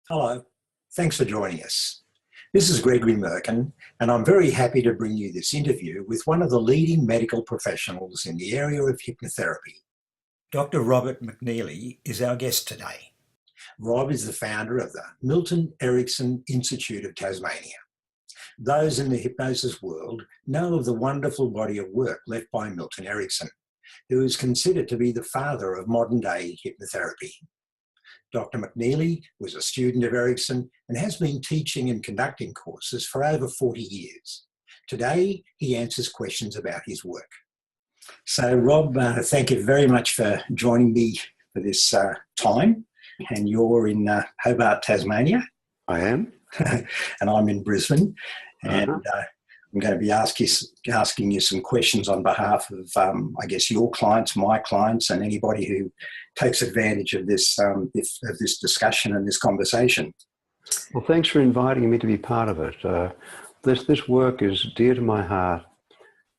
Hello, thanks for joining us. This is Gregory Merkin, and I'm very happy to bring you this interview with one of the leading medical professionals in the area of hypnotherapy. Dr. Robert McNeilly is our guest today. Rob is the founder of the Milton Erickson Institute of Tasmania. Those in the hypnosis world know of the wonderful body of work left by Milton Erickson, who is considered to be the father of modern-day hypnotherapy. Dr. McNeilly was a student of Erickson and has been teaching and conducting courses for over 40 years. Today, he answers questions about his work. So, Rob, thank you very much for joining me for this time. And you're in Hobart, Tasmania. I am. And I'm in Brisbane. And I'm going to be asking you some questions on behalf of, I guess, your clients, my clients, and anybody who takes advantage of this discussion and this conversation. Well, thanks for inviting me to be part of it. This work is dear to my heart,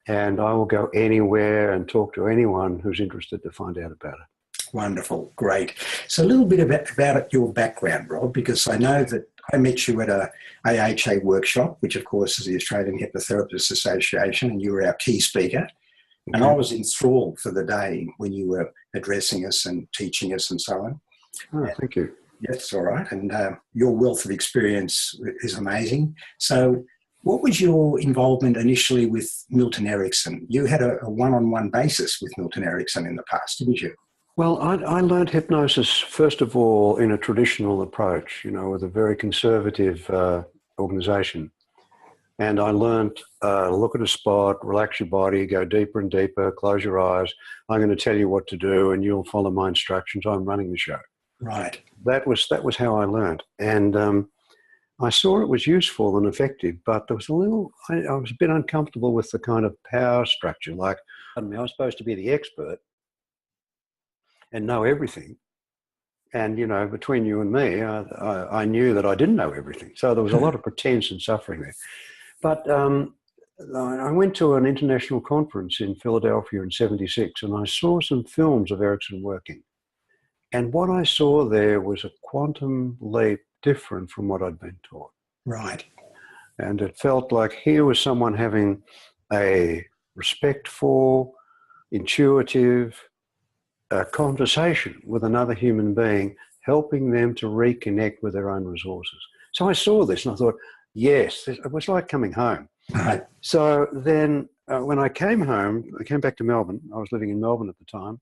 and I will go anywhere and talk to anyone who's interested to find out about it. Wonderful, great. So a little bit about your background, Rob, because I know that I met you at a AHA workshop, which of course is the Australian Hypnotherapists Association, and you were our key speaker. Okay. And I was enthralled for the day when you were addressing us and teaching us and so on. Oh, thank you. Yes, all right. And your wealth of experience is amazing. So what was your involvement initially with Milton Erickson? You had a one-on-one basis with Milton Erickson in the past, didn't you? Well, I learned hypnosis, first of all, in a traditional approach, with a very conservative organisation. And I learned look at a spot, relax your body, go deeper and deeper, close your eyes. I'm going to tell you what to do and you'll follow my instructions. I'm running the show. Right. That was how I learned. And I saw it was useful and effective, but there was I was a bit uncomfortable with the kind of power structure. Like, I was supposed to be the expert and know everything. And, between you and me, I knew that I didn't know everything. So there was a lot of pretense and suffering there. But I went to an international conference in Philadelphia in '76, and I saw some films of Erickson working. And what I saw there was a quantum leap different from what I'd been taught. Right. And it felt like here was someone having a respectful, intuitive, conversation with another human being, helping them to reconnect with their own resources. So I saw this and I thought, yes, it was like coming home. Right. So then when I came home, I came back to Melbourne. I was living in Melbourne at the time.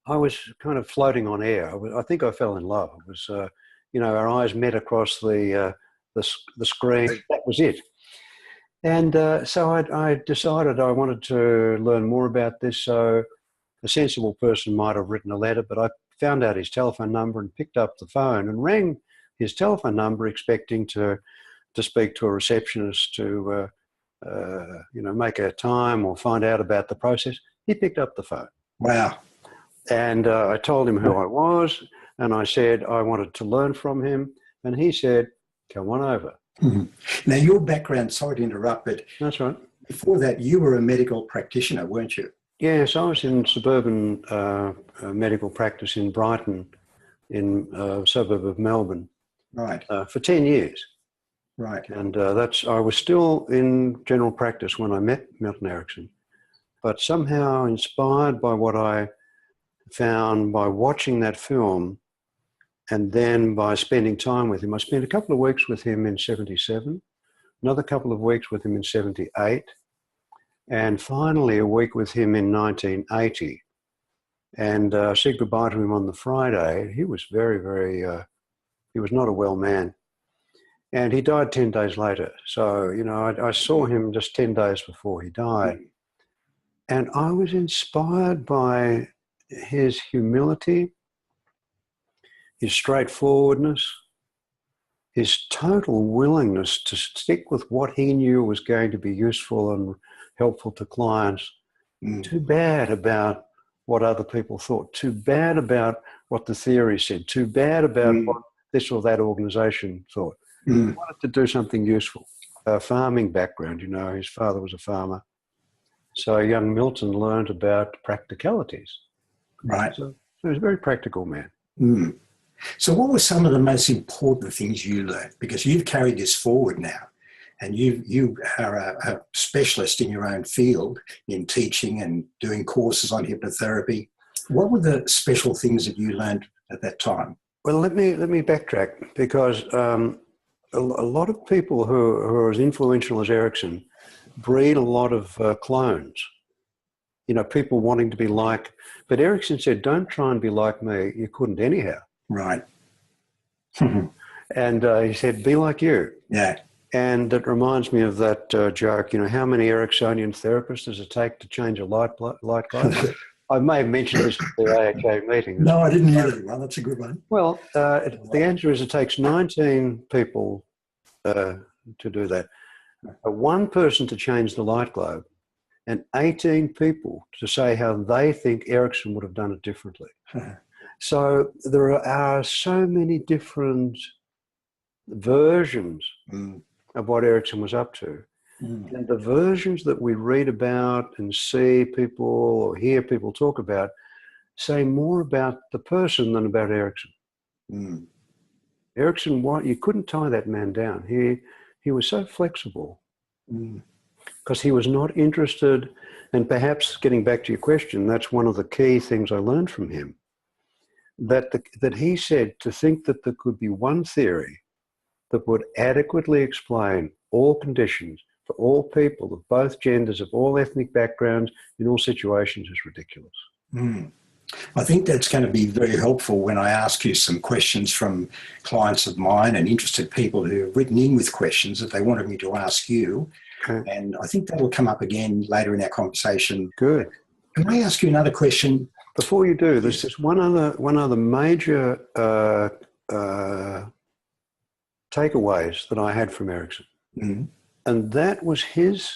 I was kind of floating on air. I think I fell in love. It was, our eyes met across the screen. That was it. And so I decided I wanted to learn more about this. So a sensible person might have written a letter, but I found out his telephone number and picked up the phone and rang his telephone number expecting to speak to a receptionist to, make a time or find out about the process. He picked up the phone. Wow. And I told him who I was, and I said I wanted to learn from him, and he said, come on over. Mm-hmm. Now, your background, sorry to interrupt, but that's right. Before that, you were a medical practitioner, weren't you? Yes, I was in suburban medical practice in Brighton, in a suburb of Melbourne. Right. For 10 years. Right. And I was still in general practice when I met Milton Erickson, but somehow inspired by what I found by watching that film and then by spending time with him. I spent a couple of weeks with him in '77, another couple of weeks with him in '78, and finally a week with him in 1980. And I said goodbye to him on the Friday. He was very, very, he was not a well man. And he died 10 days later. So, I saw him just 10 days before he died. And I was inspired by his humility, his straightforwardness, his total willingness to stick with what he knew was going to be useful and helpful to clients. Too bad about what other people thought. Too bad about what the theory said. Too bad about what this or that organization thought. He wanted to do something useful. A farming background, his father was a farmer. So young Milton learned about practicalities. Right. So he was a very practical man. So what were some of the most important things you learned? Because you've carried this forward now, and you are a specialist in your own field in teaching and doing courses on hypnotherapy. What were the special things that you learned at that time? Well, let me backtrack, because a lot of people who are as influential as Erickson breed a lot of clones. You know, people wanting to be like, but Erickson said, don't try and be like me. You couldn't anyhow. Right. And he said, be like you. Yeah. And it reminds me of that joke, you know, how many Ericksonian therapists does it take to change a light bulb? I may have mentioned this at the AHA meeting. No, I didn't hear that one. That's a good one. Well, the answer is it takes 19 people to do that. One person to change the light globe, and 18 people to say how they think Erickson would have done it differently. So there are so many different versions of what Erickson was up to. And the versions that we read about and see people or hear people talk about say more about the person than about Erickson. Erickson, you couldn't tie that man down. He was so flexible because he was not interested. And perhaps getting back to your question, that's one of the key things I learned from him, that he said to think that there could be one theory that would adequately explain all conditions for all people of both genders, of all ethnic backgrounds, in all situations is ridiculous. I think that's going to be very helpful when I ask you some questions from clients of mine and interested people who have written in with questions that they wanted me to ask you. Okay. And I think that will come up again later in our conversation. Good. Can I ask you another question? Before you do, there's just one other major takeaways that I had from Erickson. And that was his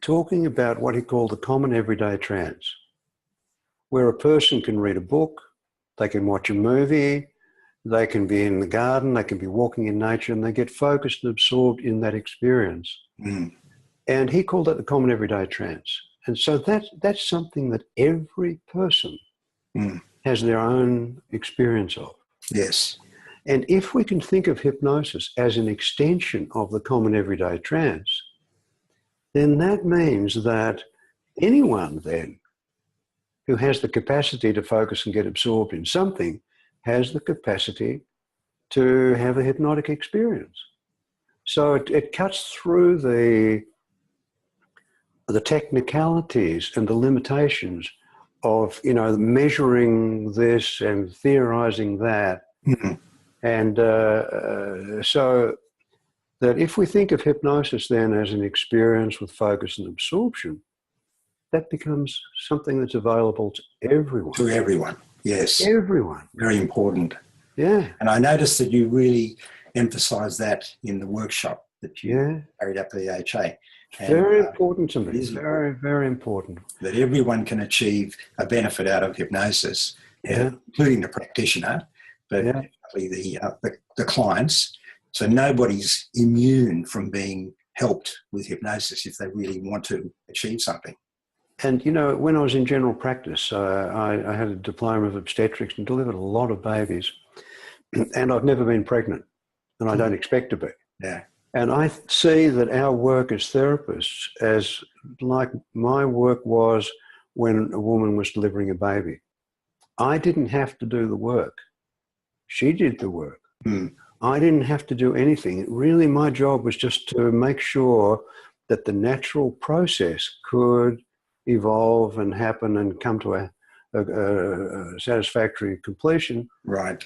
talking about what he called the common everyday trance, where a person can read a book, they can watch a movie, they can be in the garden, they can be walking in nature, and they get focused and absorbed in that experience. And he called that the common everyday trance. And so that's something that every person has their own experience of. Yes. And if we can think of hypnosis as an extension of the common everyday trance, then that means that anyone then who has the capacity to focus and get absorbed in something has the capacity to have a hypnotic experience. So it cuts through the technicalities and the limitations of, you know, measuring this and theorizing that. And so that if we think of hypnosis then as an experience with focus and absorption, that becomes something that's available to everyone. To everyone, yes. Everyone. Very important. Yeah. And I noticed that you really emphasised that in the workshop that you carried up at the AHA. And, very important to me. It is very, very important. That everyone can achieve a benefit out of hypnosis, including the practitioner, but definitely the clients. So nobody's immune from being helped with hypnosis if they really want to achieve something. And, you know, when I was in general practice, I had a diploma of obstetrics and delivered a lot of babies. And I've never been pregnant, and I don't expect to be. Yeah. And I see that our work as therapists as like my work was when a woman was delivering a baby. I didn't have to do the work. She did the work. I didn't have to do anything. Really, my job was just to make sure that the natural process could evolve and happen and come to a satisfactory completion. Right.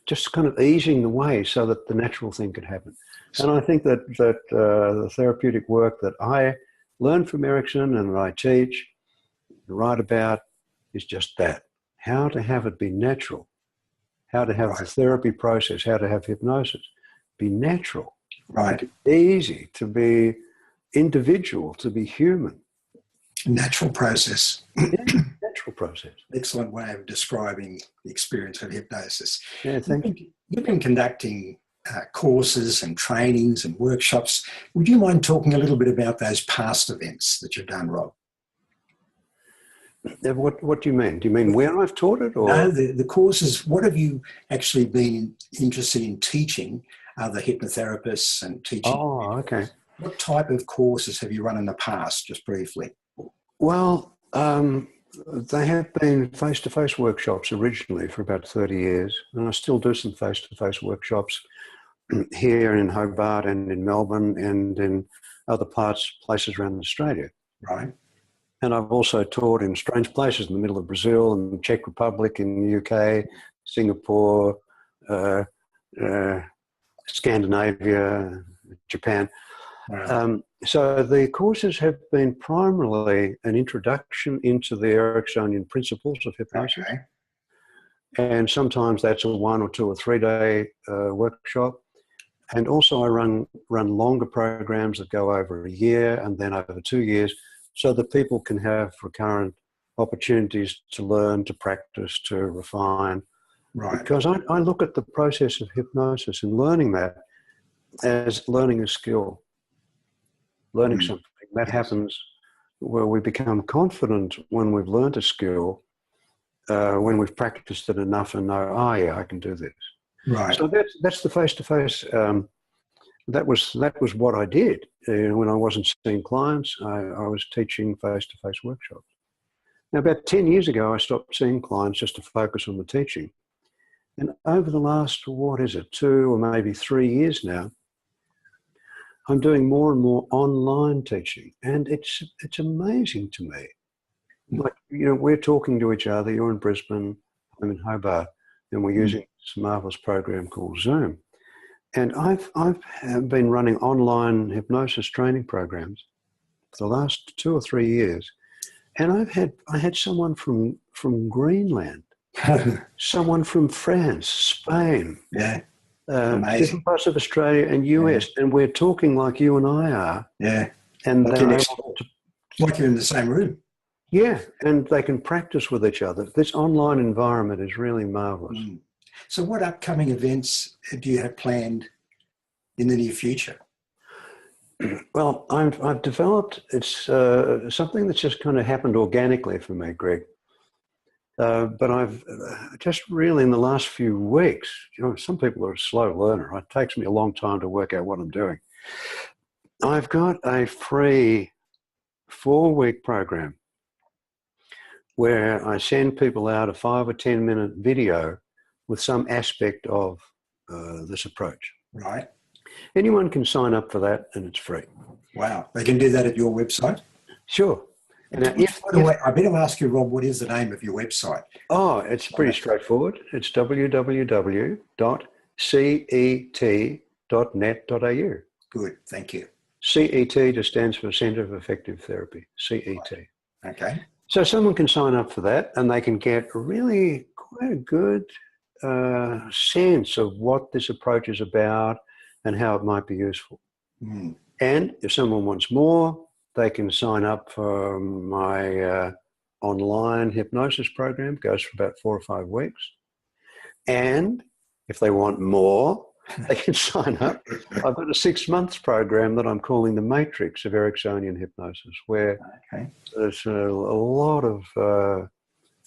Just kind of easing the way so that the natural thing could happen. And I think that the therapeutic work that I learned from Erickson and that I teach, write about, is just that. How to have it be natural. How to have the therapy process, how to have hypnosis be natural. Right. Easy, to be individual, to be human. Natural process. Natural process. Excellent way of describing the experience of hypnosis. Yeah, thank you. You've been conducting courses and trainings and workshops. Would you mind talking a little bit about those past events that you've done, Rob? What do you mean? Do you mean where I've taught it, or? No, the courses, what have you actually been interested in teaching other hypnotherapists and teaching? Oh, okay. What type of courses have you run in the past, just briefly? Well, they have been face-to-face workshops originally for about 30 years, and I still do some face-to-face workshops here in Hobart and in Melbourne and in other places around Australia. Right. And I've also taught in strange places in the middle of Brazil and the Czech Republic, in the UK, Singapore, Scandinavia, Japan. Wow. So the courses have been primarily an introduction into the Ericksonian principles of hypnosis. Okay. And sometimes that's a 1 or 2 or 3 day workshop. And also I run longer programs that go over a year and then over 2 years, so that people can have recurrent opportunities to learn, to practice, to refine. Right. Because I look at the process of hypnosis and learning that as learning a skill, learning something. That happens where we become confident when we've learned a skill, when we've practiced it enough and know, oh yeah, I can do this. Right. So that's the face-to-face. That was what I did when I wasn't seeing clients. I was teaching face-to-face workshops. Now, about 10 years ago, I stopped seeing clients just to focus on the teaching. And over the last, 2 or maybe 3 years now, I'm doing more and more online teaching, and it's amazing to me. Like, we're talking to each other. You're in Brisbane, I'm in Hobart, and we're using this marvelous program called Zoom. And I've been running online hypnosis training programs for the last 2 or 3 years, and I had someone from Greenland, someone from France, Spain, different parts of Australia and US, and we're talking like you and I are. Yeah. And like they're able to, like you're in the same room. Yeah, and they can practice with each other. This online environment is really marvelous. So what upcoming events do you have planned in the near future? Well, I've developed, it's something that's just kind of happened organically for me, Greg. But I've just really in the last few weeks, some people are a slow learner. It takes me a long time to work out what I'm doing. I've got a free 4-week program where I send people out a 5 or 10 minute video with some aspect of this approach. Right. Anyone can sign up for that, and it's free. Wow. They can do that at your website? Sure. And I better ask you, Rob, what is the name of your website? Oh, it's pretty straightforward. It's www.cet.net.au. Good. Thank you. CET just stands for Centre for Effective Therapy, CET. Right. Okay. So someone can sign up for that, and they can get really quite a good sense of what this approach is about and how it might be useful. And if someone wants more, they can sign up for my online hypnosis program. It goes for about 4 or 5 weeks. And if they want more, they can sign up. I've got a 6 months program that I'm calling the Matrix of Ericksonian Hypnosis, where there's a lot of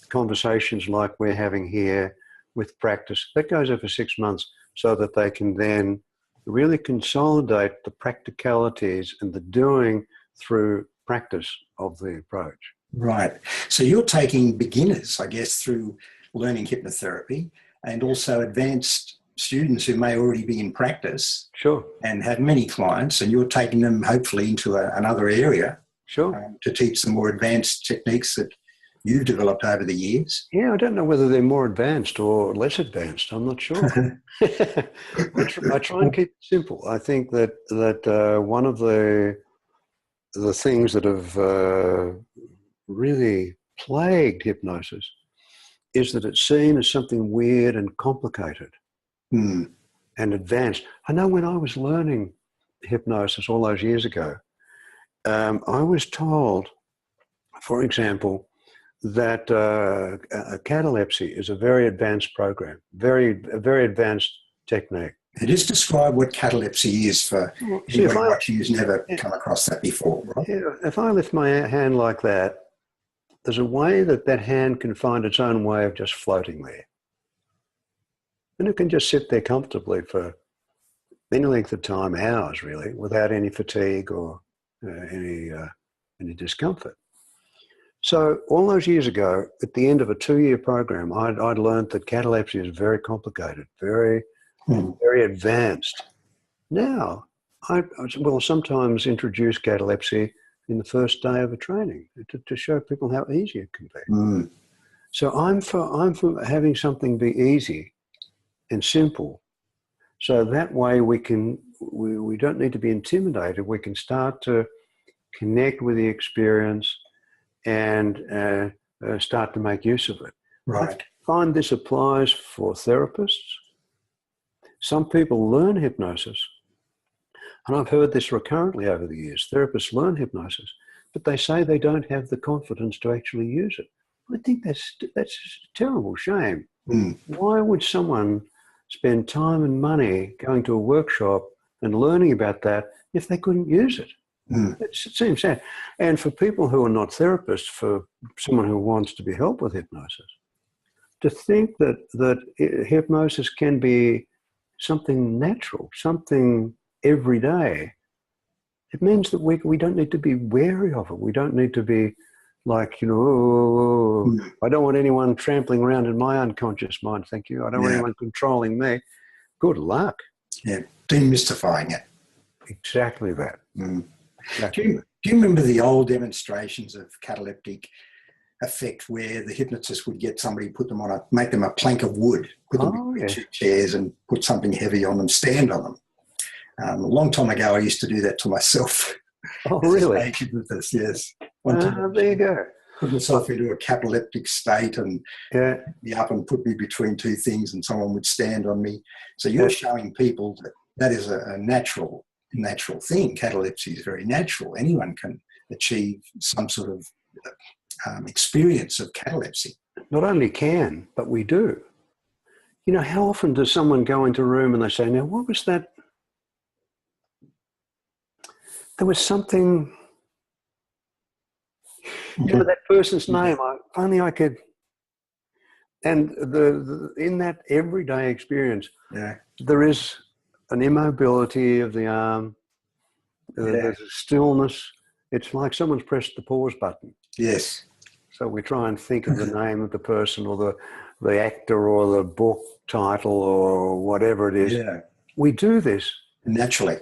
conversations like we're having here with practice. That goes over 6 months so that they can then really consolidate the practicalities and the doing through practice of the approach. Right. So you're taking beginners, I guess, through learning hypnotherapy, and also advanced students who may already be in practice. Sure. And have many clients, and you're taking them hopefully into another area. Sure. To teach some more advanced techniques that you've developed over the years. Yeah, I don't know whether they're more advanced or less advanced. I'm not sure. I try and keep it simple. I think that one of the things that have really plagued hypnosis is that it's seen as something weird and complicated and advanced. I know when I was learning hypnosis all those years ago, I was told, for example, that catalepsy is a very advanced program, a very advanced technique. Just describe what catalepsy is for anybody watching who's never come across that before, right? Yeah, if I lift my hand like that, there's a way that that hand can find its own way of just floating there. And it can just sit there comfortably for any length of time, hours really, without any fatigue or any discomfort. So all those years ago, at the end of a 2-year program, I'd learned that catalepsy is very complicated, very advanced. Now, I will sometimes introduce catalepsy in the first day of a training to show people how easy it can be. So I'm for having something be easy and simple. So that way we don't need to be intimidated. We can start to connect with the experience and start to make use of it. Right. I find this applies for therapists. Some people learn hypnosis, and I've heard this recurrently over the years. Therapists learn hypnosis, but they say they don't have the confidence to actually use it. I think that's a terrible shame. Why would someone spend time and money going to a workshop and learning about that if they couldn't use it? It seems sad. And for people who are not therapists, for someone who wants to be helped with hypnosis, to think that hypnosis can be something natural, something everyday, it means that we don't need to be wary of it. We don't need to be like, I don't want anyone trampling around in my unconscious mind, thank you. I don't want anyone controlling me. Good luck. Yeah, demystifying it. Exactly that. Exactly. Do you remember the old demonstrations of cataleptic effect where the hypnotist would get somebody, make them a plank of wood, put them in 2 chairs and put something heavy on them, stand on them? A long time ago, I used to do that to myself. Oh, really? Hypnotist, yes. There you go. Put myself into a cataleptic state and me up and put me between 2 things, and someone would stand on me. So you're showing people that is a natural thing. Catalepsy is very natural. Anyone can achieve some sort of experience of catalepsy. Not only can, but we do. How often does someone go into a room and they say, now, what was that? There was something, that person's name, if only I could. And in that everyday experience, there is an immobility of the arm, there's a stillness. It's like someone's pressed the pause button. Yes. So we try and think of the name of the person or the actor or the book title or whatever it is. Yeah. We do this naturally,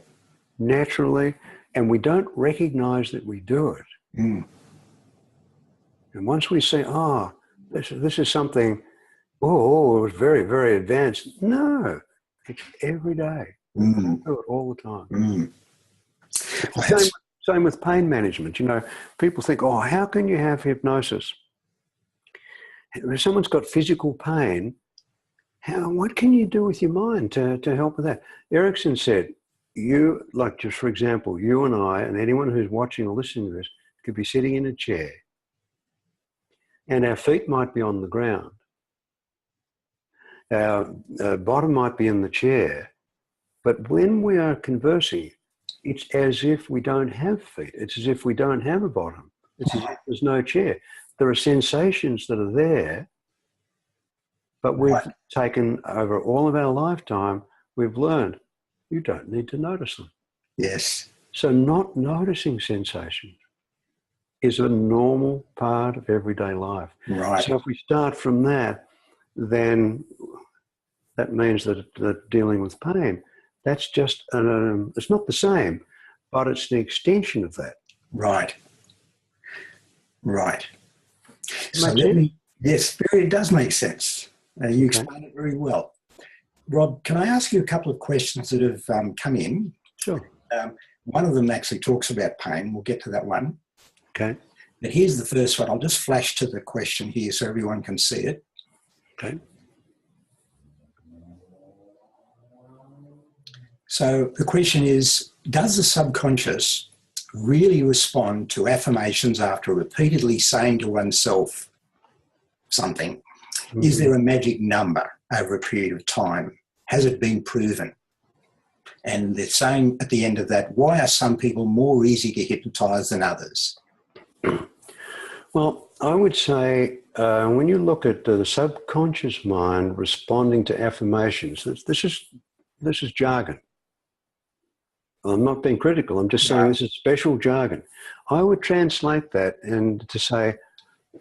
and we don't recognize that we do it. And once we say, this is something, it was very, very advanced. No, it's every day. We do it all the time. Same with pain management. People think, how can you have hypnosis? If someone's got physical pain, what can you do with your mind to help with that? Erickson said, just for example, you and I and anyone who's watching or listening to this could be sitting in a chair and our feet might be on the ground. Our bottom might be in the chair, but when we are conversing, it's as if we don't have feet. It's as if we don't have a bottom. It's as if there's no chair. There are sensations that are there, but we've taken over all of our lifetime, we've learned you don't need to notice them. Yes. So not noticing sensations is a normal part of everyday life. Right. So if we start from that, then that means that dealing with pain, that's just, it's not the same, but it's the extension of that. Right. So yes, it does make sense. You explain it very well. Rob, can I ask you a couple of questions that have come in? Sure. One of them actually talks about pain. We'll get to that one. Okay. But here's the first one. I'll just flash to the question here so everyone can see it. Okay. So the question is, does the subconscious really respond to affirmations after repeatedly saying to oneself something? Is there a magic number over a period of time? Has it been proven? And they're saying at the end of that, why are some people more easy to hypnotize than others? Well, I would say when you look at the subconscious mind responding to affirmations, this is jargon. I'm not being critical. I'm just saying this is special jargon. I would translate that and to say,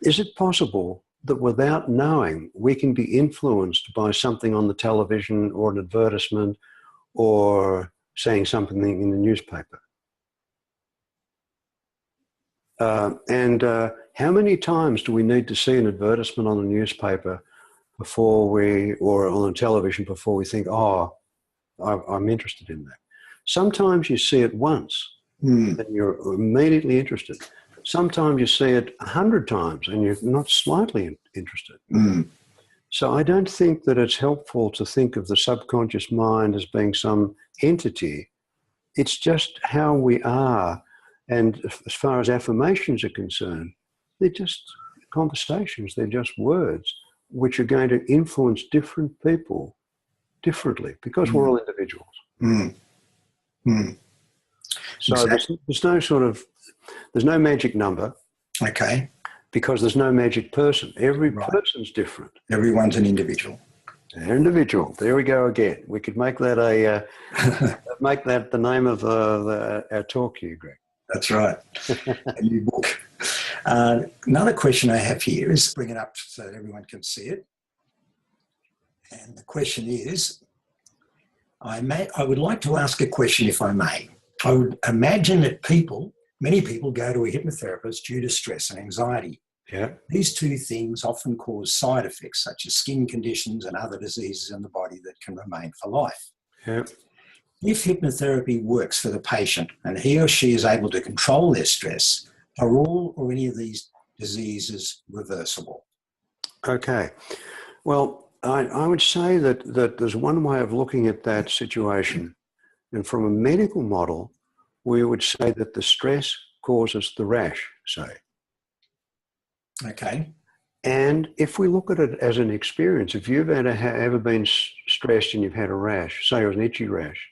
is it possible that without knowing, we can be influenced by something on the television or an advertisement or saying something in the newspaper? And how many times do we need to see an advertisement on the newspaper or on the television before we think, oh, I'm interested in that? Sometimes you see it once and you're immediately interested. Sometimes you see it 100 times and you're not slightly interested. So I don't think that it's helpful to think of the subconscious mind as being some entity. It's just how we are. And as far as affirmations are concerned, they're just conversations, they're just words which are going to influence different people differently because we're all individuals. So Exactly. there's no magic number. Okay. Because there's no magic person. Every person's different. Everyone's an individual. They're individual. There we go again. We could make that make that the name of our talk here, Greg. That's right. A new book. Another question I have here is bring it up so that everyone can see it. And the question is, I would like to ask a question, if I may. I would imagine that many people go to a hypnotherapist due to stress and anxiety. Yeah. These two things often cause side effects such as skin conditions and other diseases in the body that can remain for life. Yeah. If hypnotherapy works for the patient and he or she is able to control their stress, are all or any of these diseases reversible? Okay. Well, I would say that there's one way of looking at that situation. And from a medical model, we would say that the stress causes the rash, say. Okay. And if we look at it as an experience, if you've ever been stressed and you've had a rash, say it was an itchy rash,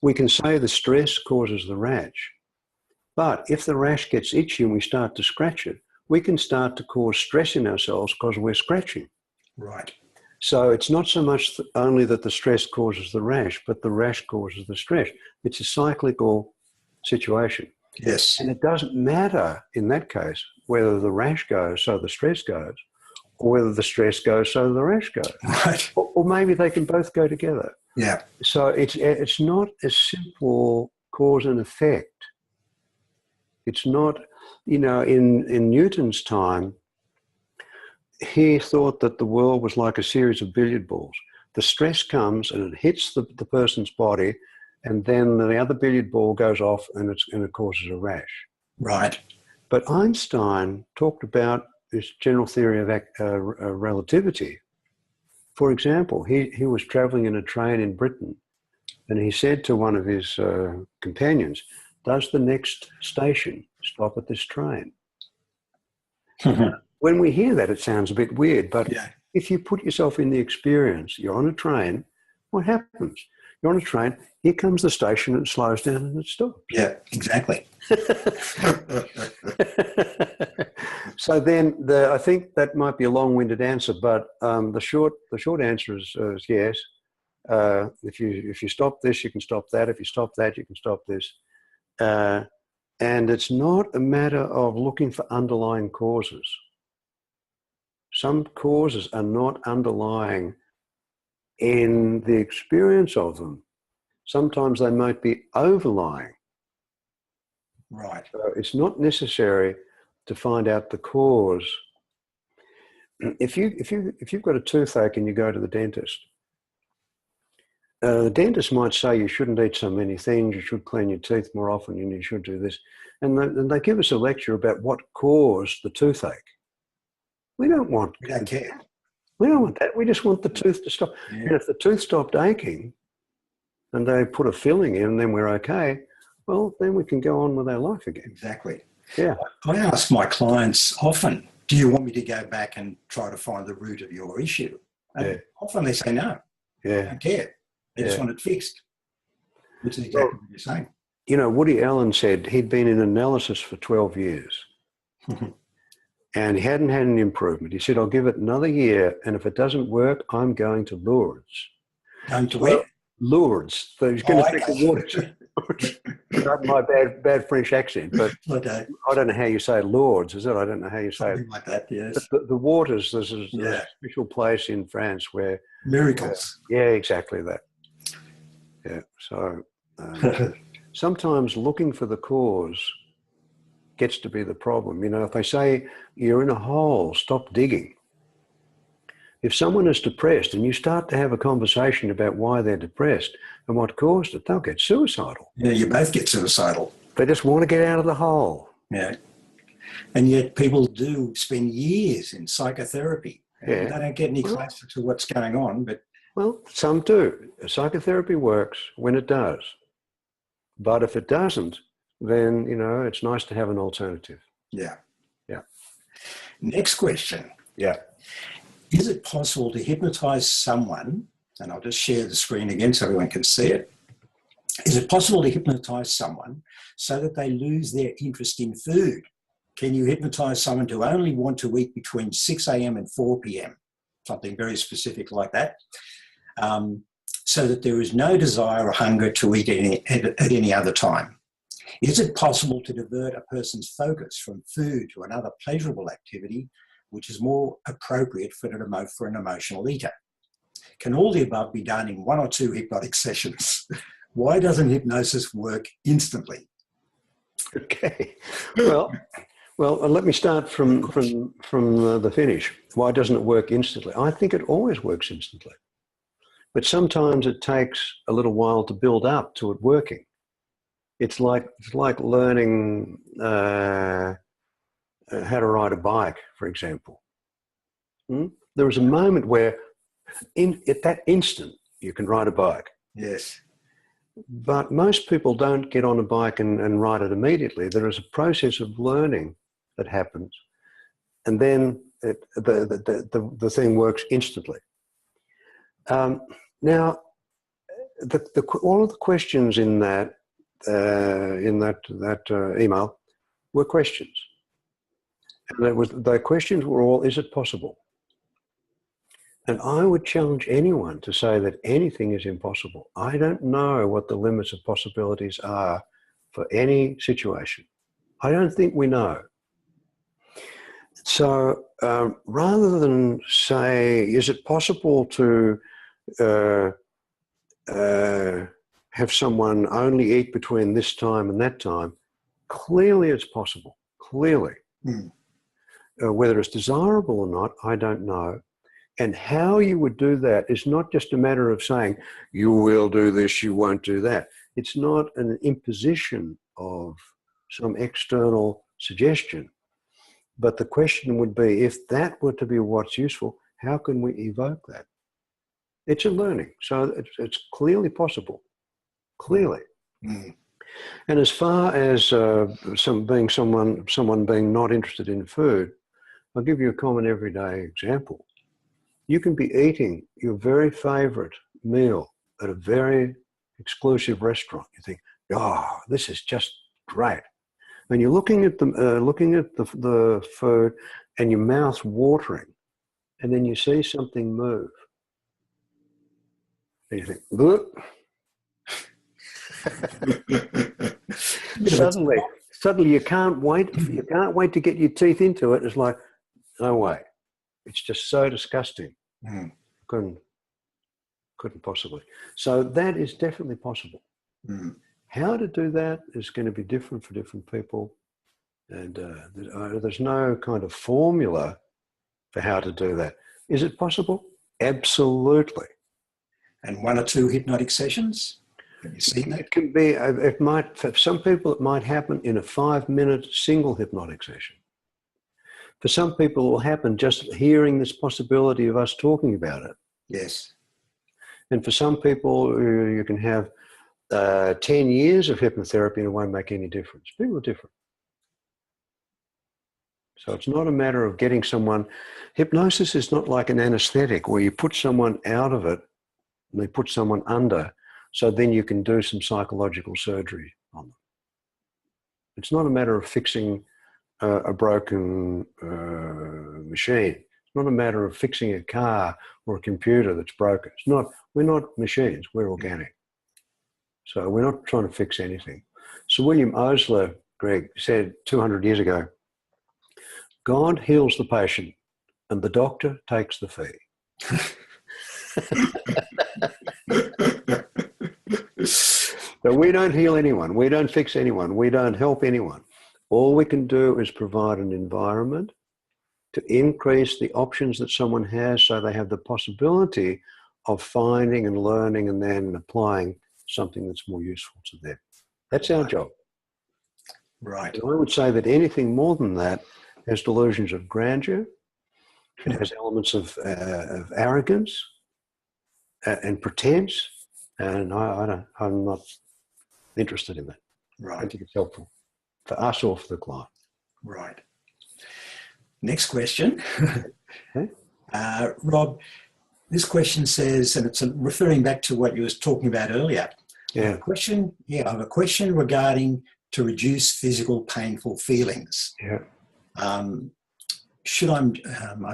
we can say the stress causes the rash. But if the rash gets itchy and we start to scratch it, we can start to cause stress in ourselves because we're scratching. Right. So it's not so much only that the stress causes the rash, but the rash causes the stress. It's a cyclical situation. Yes. And it doesn't matter in that case whether the rash goes so the stress goes, or whether the stress goes so the rash goes. Right. Or maybe they can both go together. Yeah. So it's not a simple cause and effect. It's not, in Newton's time, he thought that the world was like a series of billiard balls. The stress comes and it hits the person's body, and then the other billiard ball goes off and it causes a rash. Right. But Einstein talked about this general theory of relativity. For example, he was traveling in a train in Britain, and he said to one of his companions, "Does the next station stop at this train?" When we hear that, it sounds a bit weird, but if you put yourself in the experience, you're on a train, what happens? You're on a train, here comes the station, it slows down and it stops. Yeah, exactly. So then I think that might be a long-winded answer, but the short answer is yes. If you stop this, you can stop that. If you stop that, you can stop this. And it's not a matter of looking for underlying causes. Some causes are not underlying in the experience of them. Sometimes they might be overlying. Right. So it's not necessary to find out the cause. If you've got a toothache and you go to the dentist might say you shouldn't eat so many things, you should clean your teeth more often, and you should do this. And they give us a lecture about what caused the toothache. We don't care. We don't want that. We just want the tooth to stop. Yeah. And if the tooth stopped aching and they put a filling in and then we're okay, well, then we can go on with our life again. Exactly. Yeah. I ask my clients often, do you want me to go back and try to find the root of your issue? And often they say no. Yeah. I don't care. They just want it fixed. Which is exactly what you're saying. Woody Allen said he'd been in analysis for 12 years. And he hadn't had any improvement. He said, I'll give it another year, and if it doesn't work, I'm going to Lourdes. Going to Well, where? Lourdes. So he's going to take the waters. Pardon my bad French accent, but Okay. I don't know how you say Lourdes, is it? I don't know how you say Something it. like that, yes. But the waters, there's a Yeah. special place in France where... Miracles. yeah, exactly that. Yeah, so sometimes looking for the cause gets to be the problem. You know, if they say you're in a hole, stop digging. If someone is depressed and you start to have a conversation about why they're depressed and what caused it, they'll get suicidal. Yeah, you both get suicidal. They just want to get out of the hole. Yeah. And yet people do spend years in psychotherapy. Yeah. They don't get any closer to what's going on, but... Well, some do. Psychotherapy works when it does. But if it doesn't, then, you know, it's nice to have an alternative. Yeah. Yeah. Next question. Yeah. Is it possible to hypnotize someone, and I'll just share the screen again so everyone can see it. Is it possible to hypnotize someone so that they lose their interest in food? Can you hypnotize someone to only want to eat between 6 a.m. and 4 p.m.? Something very specific like that. So that there is no desire or hunger to eat at any other time. Is it possible to divert a person's focus from food to another pleasurable activity, which is more appropriate for an emotional eater? Can all the above be done in 1 or 2 hypnotic sessions? Why doesn't hypnosis work instantly? Okay. Well, let me start from the finish. Why doesn't it work instantly? I think it always works instantly. But sometimes it takes a little while to build up to it working. It's like learning how to ride a bike, for example. There is a moment where at that instant you can ride a bike. Yes. But most people don't get on a bike and ride it immediately. There is a process of learning that happens, and then the thing works instantly. Now, all of the questions in that email were questions, and the questions were all: is it possible? And I would challenge anyone to say that anything is impossible. I don't know what the limits of possibilities are for any situation. I don't think we know. So rather than say, is it possible to have someone only eat between this time and that time? Clearly it's possible, clearly. Whether it's desirable or not, I don't know. And how you would do that is not just a matter of saying, you will do this, you won't do that. It's not an imposition of some external suggestion. But the question would be, if that were to be what's useful, how can we evoke that? It's a learning. So it's clearly possible. Clearly. And as far as someone being not interested in food, I'll give you a common everyday example. You can be eating your very favorite meal at a very exclusive restaurant. You think, oh, this is just great. And you're looking at the food and your mouth's watering, and then you see something move. And you think, look. Suddenly you can't wait to get your teeth into it. It's like, no way. It's just so disgusting. Couldn't possibly. So that is definitely possible. How to do that is going to be different for different people. And there's no kind of formula for how to do that. Is it possible? Absolutely. And 1 or 2 hypnotic sessions? Have you seen that? It can be, it might, for some people it might happen in a 5-minute single hypnotic session. For some people, it will happen just hearing this possibility of us talking about it. Yes. And for some people, you can have 10 years of hypnotherapy and it won't make any difference. People are different. So it's not a matter of getting someone... Hypnosis is not like an anesthetic where you put someone out of it and they put someone under, so then you can do some psychological surgery on them. It's not a matter of fixing a broken machine. It's not a matter of fixing a car or a computer that's broken. We're not machines, we're organic. So we're not trying to fix anything. So William Osler, Greg, said 200 years ago, God heals the patient and the doctor takes the fee. So we don't heal anyone, we don't fix anyone, we don't help anyone. All we can do is provide an environment to increase the options that someone has so they have the possibility of finding and learning and then applying something that's more useful to them. That's our job. Right. And I would say that anything more than that has delusions of grandeur. It has elements of arrogance and pretense, and I'm not interested in that. Right. I think it's helpful for us or for the client. Right. Next question. Okay. Rob, this question says, and it's referring back to what you were talking about earlier. Yeah. I have a question regarding to reduce physical painful feelings. Yeah. I'm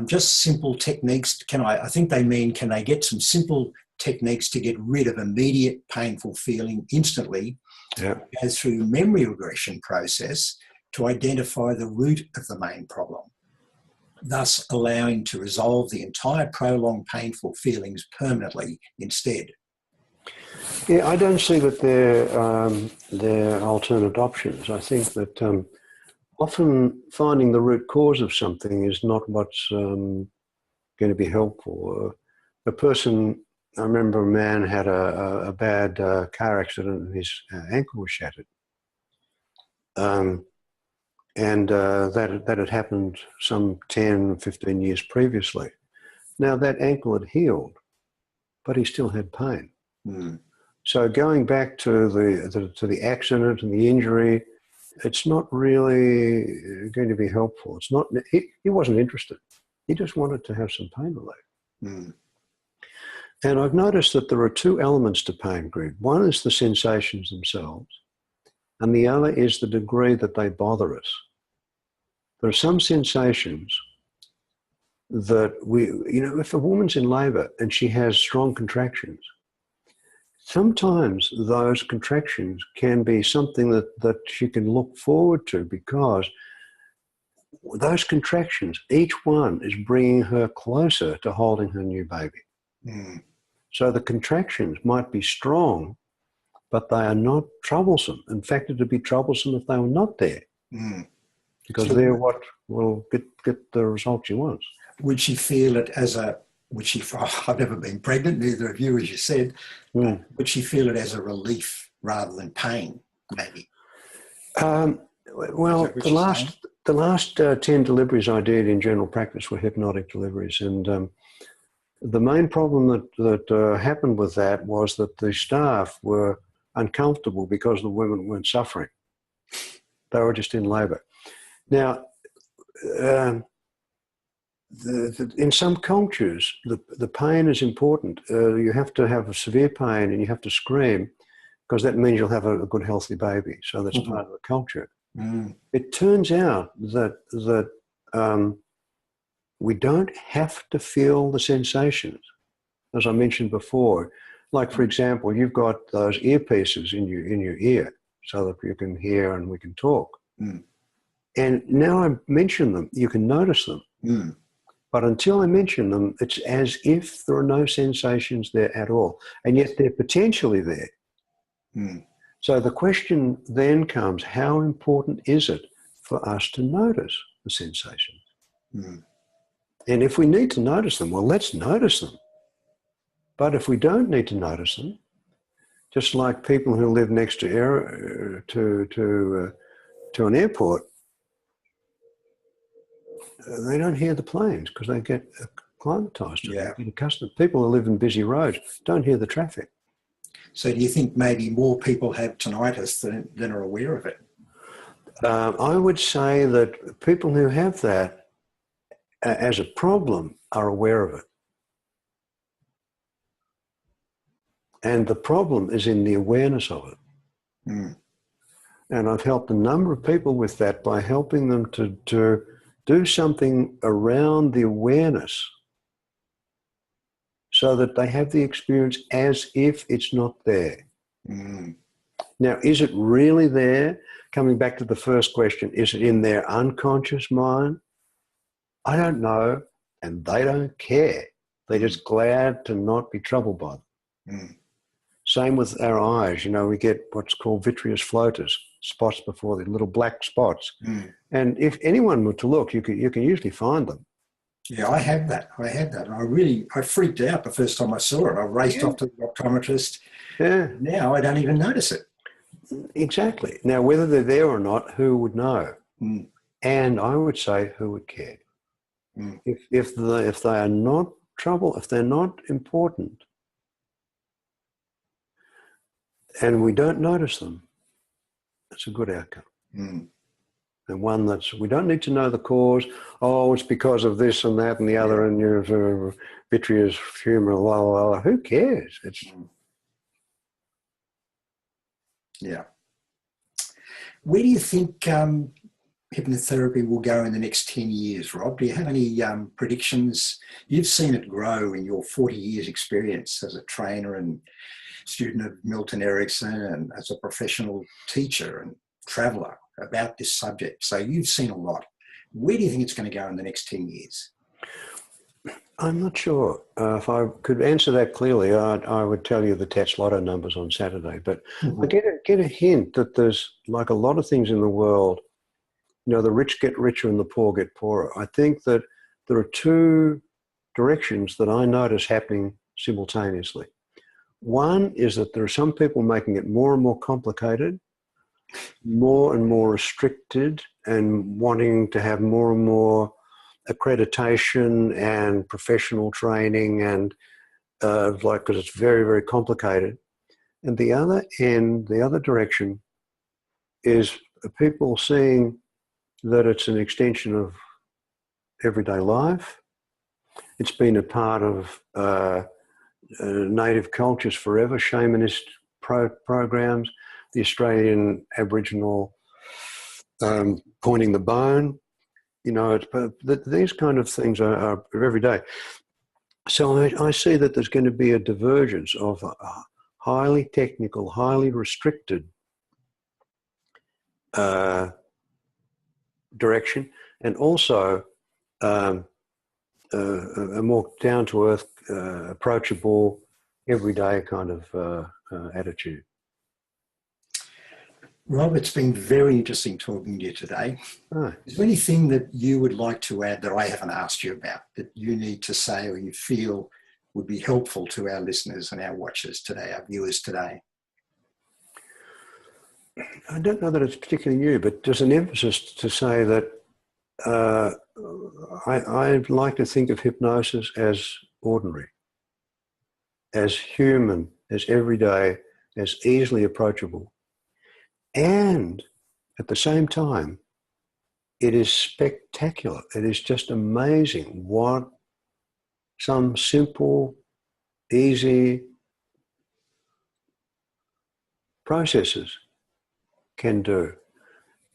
just simple techniques. I think they mean, can they get some simple techniques to get rid of immediate painful feeling instantly? Yeah. Go through memory regression process to identify the root of the main problem, thus allowing to resolve the entire prolonged painful feelings permanently instead. Yeah, I don't see that they're alternate options. I think that often finding the root cause of something is not what's going to be helpful. A person, I remember a man had a bad car accident and his ankle was shattered. That had happened some 10, 15 years previously. Now that ankle had healed, but he still had pain. Mm. So going back to the accident and the injury, it's not really going to be helpful. It's not. He wasn't interested. He just wanted to have some pain relief. Mm. And I've noticed that there are two elements to pain, Greg. One is the sensations themselves, and the other is the degree that they bother us. There are some sensations that if a woman's in labour and she has strong contractions, sometimes those contractions can be something that she can look forward to, because those contractions, each one is bringing her closer to holding her new baby. Mm. So the contractions might be strong, but they are not troublesome. In fact, it would be troublesome if they were not there, because they're what will get the result she wants. Would she feel it as I've never been pregnant, neither of you, as you said. Would she feel it as a relief rather than pain, maybe? Well, the last 10 deliveries I did in general practice were hypnotic deliveries, and the main problem that happened with that was that the staff were uncomfortable because the women weren't suffering. They were just in labour. Now, in some cultures, the pain is important. You have to have a severe pain and you have to scream, because that means you'll have a good, healthy baby. So that's part of the culture. Mm. It turns out that we don't have to feel the sensations, as I mentioned before. Like, for example, you've got those earpieces in your ear so that you can hear and we can talk. Mm. And now I mention them, you can notice them. Mm. But until I mention them, it's as if there are no sensations there at all. And yet they're potentially there. Mm. So the question then comes, how important is it for us to notice the sensations? Mm. And if we need to notice them, well, let's notice them. But if we don't need to notice them, just like people who live next to an airport, they don't hear the planes because they get acclimatized to it, they get accustomed. People who live in busy roads don't hear the traffic. So do you think maybe more people have tinnitus than are aware of it? I would say that people who have that as a problem are aware of it. And the problem is in the awareness of it. Mm. And I've helped a number of people with that by helping them to do something around the awareness so that they have the experience as if it's not there. Mm. Now, is it really there? Coming back to the first question, is it in their unconscious mind? I don't know, and they don't care. They're just glad to not be troubled by them. Mm. Same with our eyes. You know, we get what's called vitreous floaters, spots before the little black spots. Mm. And if anyone were to look, you can usually find them. Yeah, I had that. And I freaked out the first time I saw it. I raced off to the optometrist. Yeah. Now I don't even notice it. Exactly. Now, whether they're there or not, who would know? Mm. And I would say, who would care? Mm. If they are not trouble, if they're not important, and we don't notice them, it's a good outcome. Mm. And one that's, we don't need to know the cause. Oh, it's because of this and that and the other, and your vitreous humor, la, la, la. Who cares? It's Yeah. Where do you think hypnotherapy will go in the next 10 years, Rob? Do you have any predictions? You've seen it grow in your 40 years experience as a trainer and student of Milton Erickson and as a professional teacher and traveller about this subject. So you've seen a lot. Where do you think it's going to go in the next 10 years? I'm not sure. If I could answer that clearly, I would tell you the Tats Lotto numbers on Saturday. But I get a hint that there's, like a lot of things in the world, you know, the rich get richer and the poor get poorer. I think that there are two directions that I notice happening simultaneously. One is that there are some people making it more and more complicated, more and more restricted, and wanting to have more and more accreditation and professional training, and because it's very, very complicated. And the other end, the other direction, is people seeing that it's an extension of everyday life. It's been a part of native cultures forever, shamanist programs, the Australian Aboriginal pointing the bone. You know, these kind of things are every day. So I see that there's going to be a divergence of a highly technical, highly restricted direction, and also a more down-to-earth, approachable, everyday kind of attitude. Rob, it's been very interesting talking to you today. Right. Is there anything that you would like to add that I haven't asked you about that you need to say or you feel would be helpful to our listeners and our watchers today, our viewers today? I don't know that it's particularly new, but there's an emphasis to say that I like to think of hypnosis as ordinary, as human, as everyday, as easily approachable. And at the same time, it is spectacular. It is just amazing what some simple, easy processes can do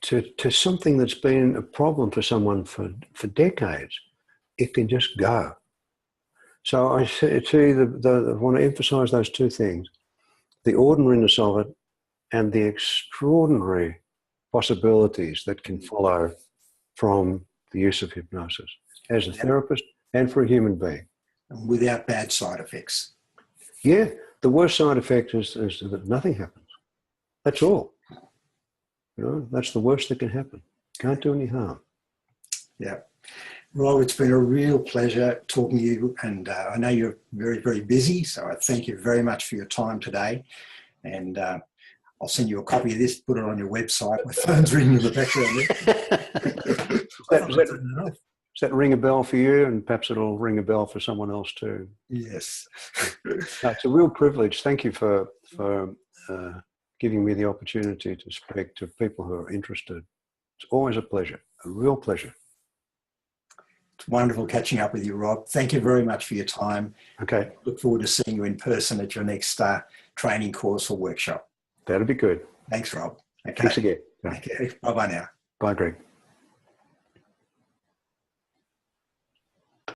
to something that's been a problem for someone for decades. It can just go. So I want to emphasize those two things: the ordinariness of it and the extraordinary possibilities that can follow from the use of hypnosis as a therapist and for a human being. Without bad side effects. Yeah, the worst side effect is that nothing happens. That's all. You know, that's the worst that can happen. Can't do any harm. Yeah. Rob, it's been a real pleasure talking to you, and I know you're very, very busy, so I thank you very much for your time today. And I'll send you a copy of this, put it on your website. My phone's ringing in the background. Does that ring a bell for you? And perhaps it'll ring a bell for someone else too. Yes. No, it's a real privilege. Thank you for giving me the opportunity to speak to people who are interested. It's always a pleasure, a real pleasure. It's wonderful catching up with you, Rob. Thank you very much for your time. Okay. Look forward to seeing you in person at your next training course or workshop. That'll be good. Thanks, Rob. Okay. Thanks again. Okay. Bye-bye now. Bye, Greg.